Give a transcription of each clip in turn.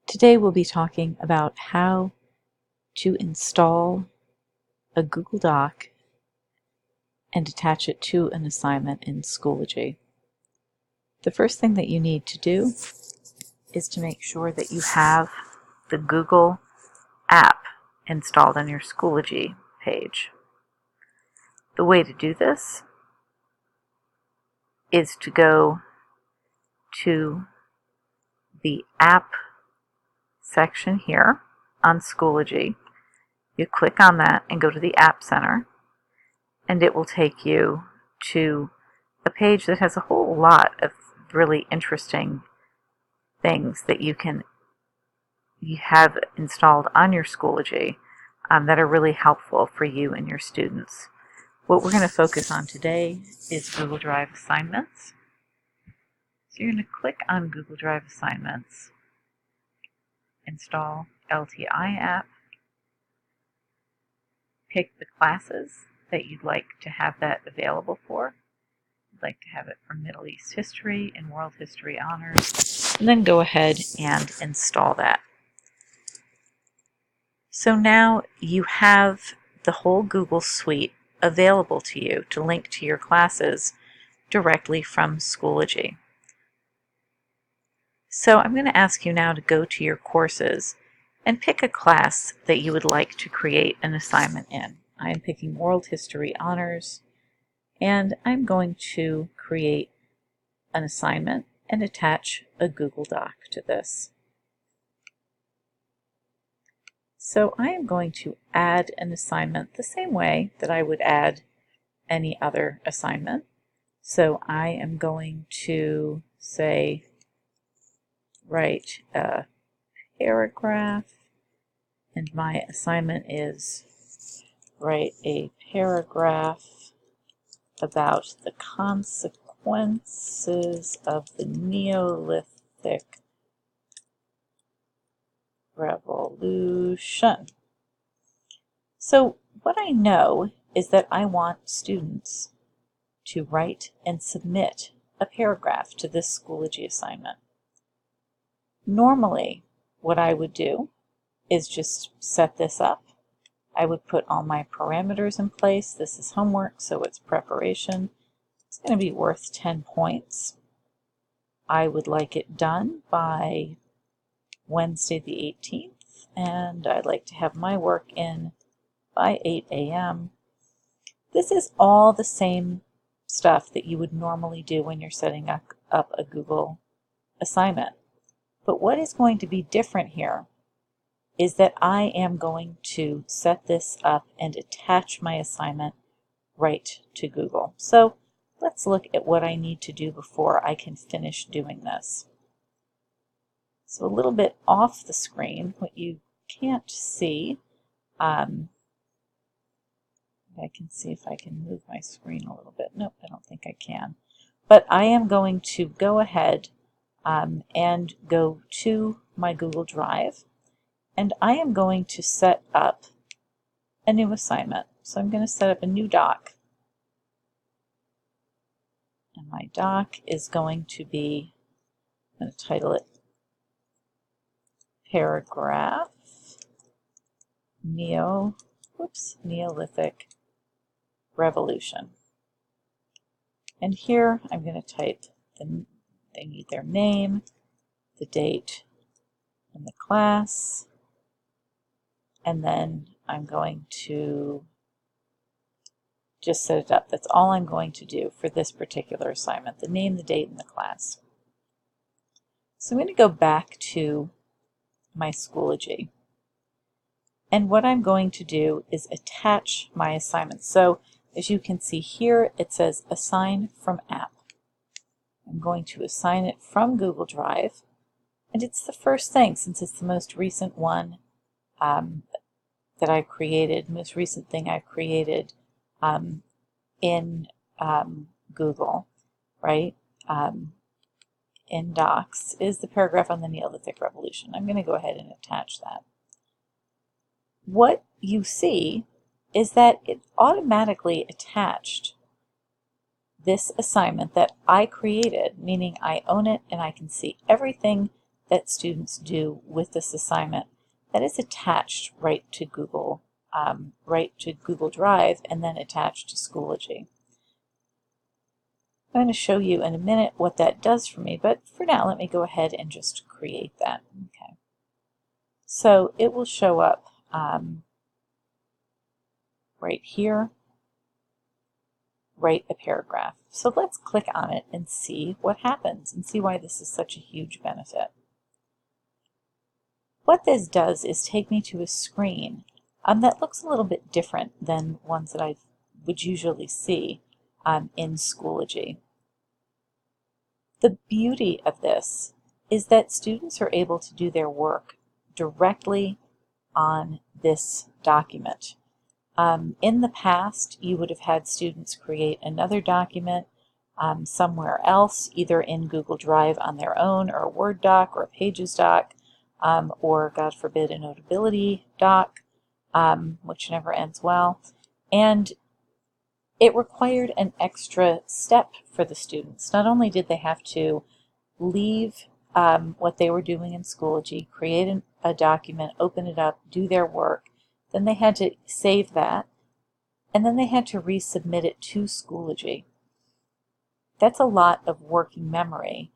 Today we'll be talking about how to install a Google Doc and attach it to an assignment in Schoology. The first thing that you need to do is to make sure that you have the Google app installed on your Schoology page. The way to do this is to go to the app section here on Schoology. You click on that and go to the App Center, and it will take you to a page that has a whole lot of really interesting things that you have installed on your Schoology that are really helpful for you and your students. What we're going to focus on today is Google Drive assignments. So you're going to click on Google Drive assignments, install LTI app, pick the classes that you'd like to have that available for. I'd like to have it for Middle East History and World History Honors, and then go ahead and install that. So now you have the whole Google Suite available to you to link to your classes directly from Schoology. So I'm going to ask you now to go to your courses and pick a class that you would like to create an assignment in. I am picking World History Honors, and I'm going to create an assignment and attach a Google Doc to this. So I am going to add an assignment the same way that I would add any other assignment. So I am going to say, write a paragraph, and my assignment is write a paragraph about the consequences of the Neolithic Revolution. So what I know is that I want students to write and submit a paragraph to this Schoology assignment. Normally, what I would do is just set this up. I would put all my parameters in place. This is homework, so it's preparation. It's going to be worth 10 points. I would like it done by Wednesday the 18th, and I'd like to have my work in by 8 a.m. This is all the same stuff that you would normally do when you're setting up a Google assignment. But what is going to be different here is that I am going to set this up and attach my assignment right to Google. So let's look at what I need to do before I can finish doing this. So a little bit off the screen, what you can't see, I can see if I can move my screen a little bit. Nope, I don't think I can. But I am going to go ahead and go to my Google Drive, and I am going to set up a new assignment. So I'm going to set up a new doc. And my doc is going to be, I'm going to title it Paragraph Neolithic Revolution. And here I'm going to type they need their name, the date, and the class. And then I'm going to just set it up. That's all I'm going to do for this particular assignment, the name, the date, and the class. So I'm going to go back to my Schoology. And what I'm going to do is attach my assignment. So as you can see here, it says Assign from App. I'm going to assign it from Google Drive. And it's the first thing, since it's the most recent one that I've created, most recent thing I've created in Google, right? In Docs is the paragraph on the Neolithic Revolution. I'm going to go ahead and attach that. What you see is that it automatically attached this assignment that I created, meaning I own it and I can see everything that students do with this assignment, that is attached right to Google Drive and then attached to Schoology. I'm going to show you in a minute what that does for me, but for now let me go ahead and just create that. Okay. So it will show up right here, write a paragraph. So let's click on it and see what happens and see why this is such a huge benefit. What this does is take me to a screen that looks a little bit different than ones that I would usually see in Schoology. The beauty of this is that students are able to do their work directly on this document. In the past, you would have had students create another document somewhere else, either in Google Drive on their own, or a Word doc, or a Pages doc, or, God forbid, a Notability doc, which never ends well. And it required an extra step for the students. Not only did they have to leave what they were doing in Schoology, create a document, open it up, do their work, then they had to save that, and then they had to resubmit it to Schoology. That's a lot of working memory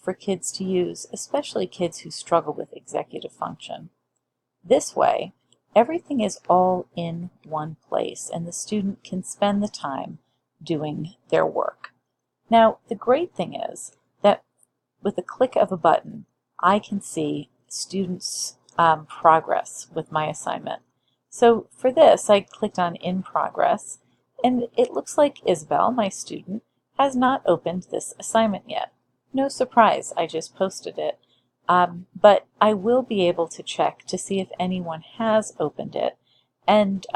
for kids to use, especially kids who struggle with executive function. This way, everything is all in one place, and the student can spend the time doing their work. Now, the great thing is that with a click of a button, I can see students' progress with my assignment. So for this, I clicked on In Progress, and it looks like Isabel, my student, has not opened this assignment yet. No surprise, I just posted it. But I will be able to check to see if anyone has opened it. And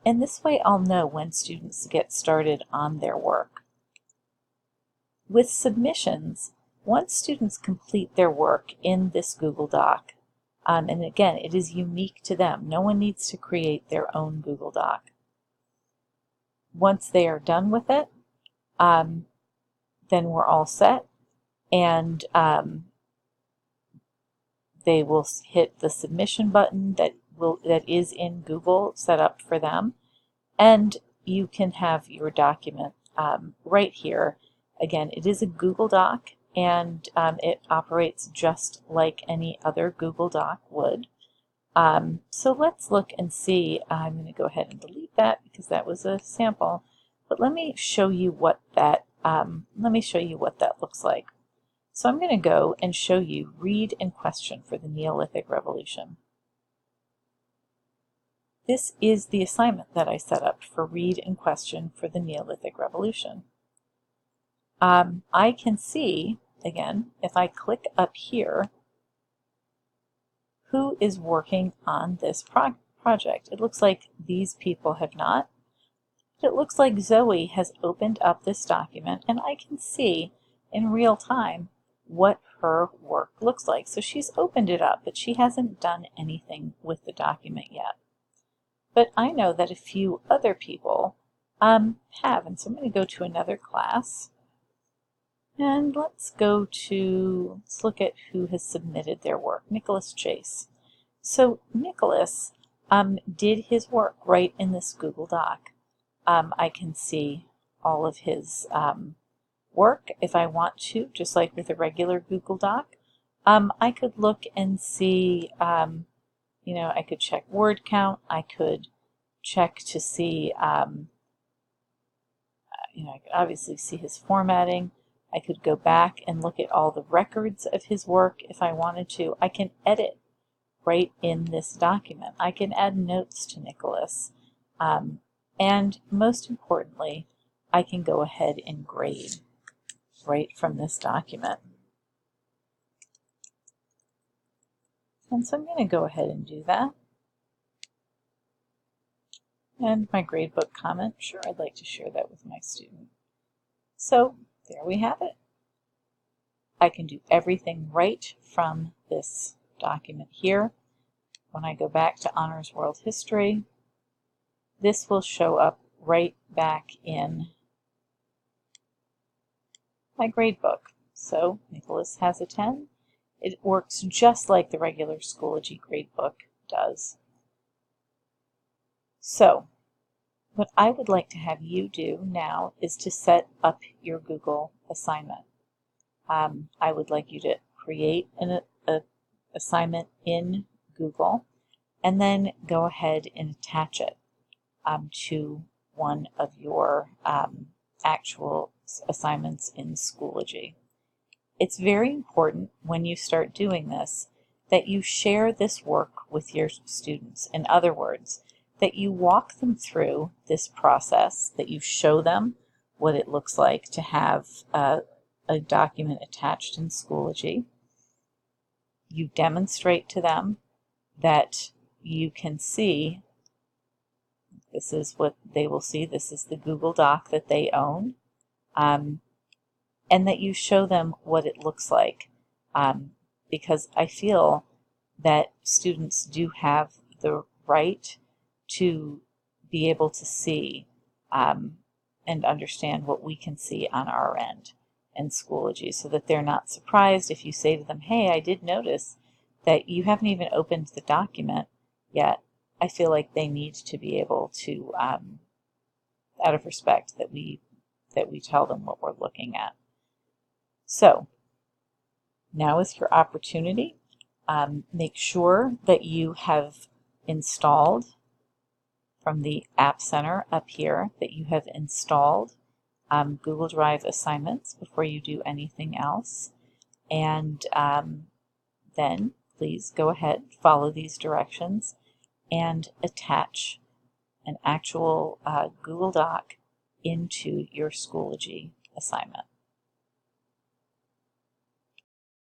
this way I'll know when students get started on their work. With submissions, once students complete their work in this Google Doc, and again, it is unique to them. No one needs to create their own Google Doc. Once they are done with it, then we're all set, and they will hit the submission button that is in Google set up for them, and you can have your document right here. Again, it is a Google Doc, and it operates just like any other Google Doc would. So let's look and see. I'm going to go ahead and delete that because that was a sample. But let me show you what that looks like. So I'm going to go and show you Read and Question for the Neolithic Revolution. This is the assignment that I set up for Read and Question for the Neolithic Revolution. I can see, again, if I click up here, who is working on this project. It looks like these people have not. It looks like Zoe has opened up this document, and I can see in real time what her work looks like. So she's opened it up, but she hasn't done anything with the document yet. But I know that a few other people have, and so I'm going to go to another class. And let's look at who has submitted their work, Nicholas Chase. So Nicholas did his work right in this Google Doc. I can see all of his work if I want to, just like with a regular Google Doc. I could look and see, I could check word count. I could check to see, I could obviously see his formatting. I could go back and look at all the records of his work if I wanted to. I can edit right in this document. I can add notes to Nicholas. And most importantly, I can go ahead and grade right from this document. And so I'm going to go ahead and do that. And my gradebook comment, sure, I'd like to share that with my student. So there we have it. I can do everything right from this document here. When I go back to Honors World History, this will show up right back in my gradebook. So Nicholas has a 10, It works just like the regular Schoology gradebook does. So, what I would like to have you do now is to set up your Google assignment. I would like you to create an assignment in Google and then go ahead and attach it to one of your actual assignments in Schoology. It's very important when you start doing this that you share this work with your students. In other words, that you walk them through this process, that you show them what it looks like to have a document attached in Schoology. You demonstrate to them that you can see, this is what they will see, this is the Google Doc that they own, and that you show them what it looks like. Because I feel that students do have the right to be able to see and understand what we can see on our end in Schoology, so that they're not surprised if you say to them, hey, I did notice that you haven't even opened the document yet. I feel like they need to be able to, out of respect, that we tell them what we're looking at. So now is your opportunity. Make sure that you have installed from the App Center up here, that you have installed Google Drive assignments before you do anything else. And then please go ahead, follow these directions, and attach an actual Google Doc into your Schoology assignment.